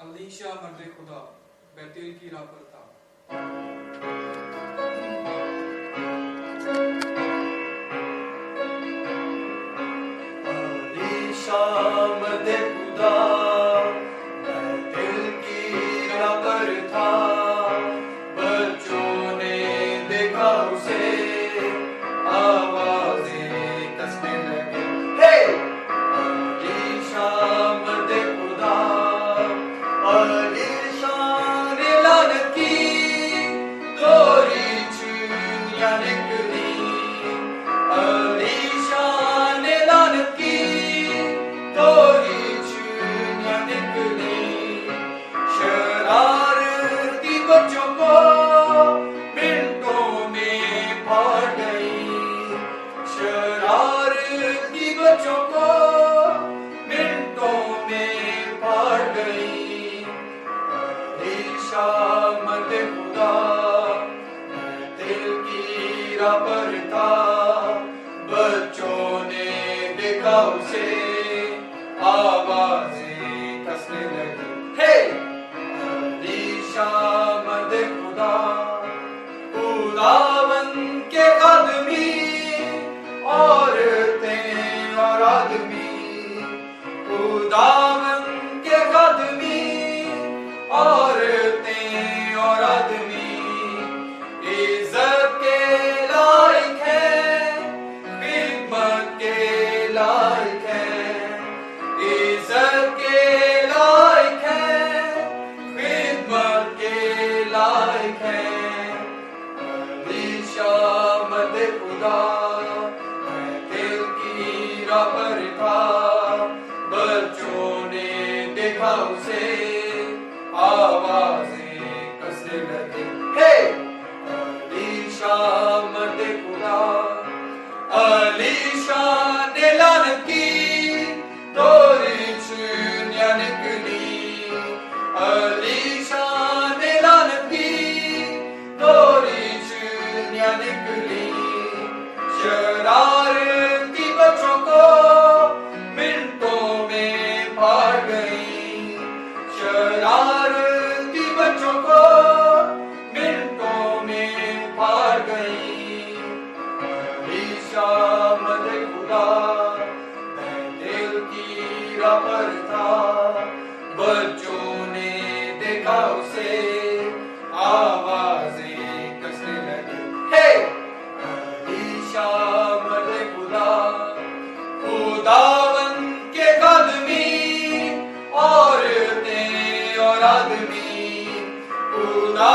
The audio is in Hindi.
अलीशा मर्द खुदा बैतूल की राह पर था। अलीशा मर्द खुदा बैतूल की राह पर था। बच्चों ने देखा उसे, आवाजें कसने लगे। हे अलीशा मर्द खुदा, अलीशा ने लानत की, दोरी चुनिया निकली। अलीशा ने लानत की, दोरी चुनिया निकली। शरारती बच्चों को मिनटों में फाड़ गई। शरारती बच्चों को मिनटों में फाड़ गई। अलीशा मर्द खुदा बैतूल की राह पर था। बच्चों ने देखा उसे, आवाजें कसने लगी। हे अलीशा मर्द खुदा, खुदावन के आदमी, औरतें और आदमी। खुदावन के आदमी, औरतें और आदमी। इज्जत के लायक है, खिदमत के लायक है। इज्जत के लायक है, खिदमत के लायक है। अलीशा मर्द खुदा बैतूल की राह पर था। बच्चों ने देखा उसे, आवाजें कसने लगे। हे अलीशा मर्द खुदा, अलीशा ने लानत की, दोरी चुनिया निकली। अलीशा ने लानत की, दोरी चुनिया निकली। शरारती बच्चों को मिनटों में फाड़ गई। शरारती बच्चों को मिनटों में फाड़ गई। अलीशा मर्द खुदा बैतूल की राह पर था। बच्चों ने देखा उसे, आवाजें कसने लगी। हे अलीशा मर्द खुदा, खुदावन के आदमी, औरतें और आदमी। खुदा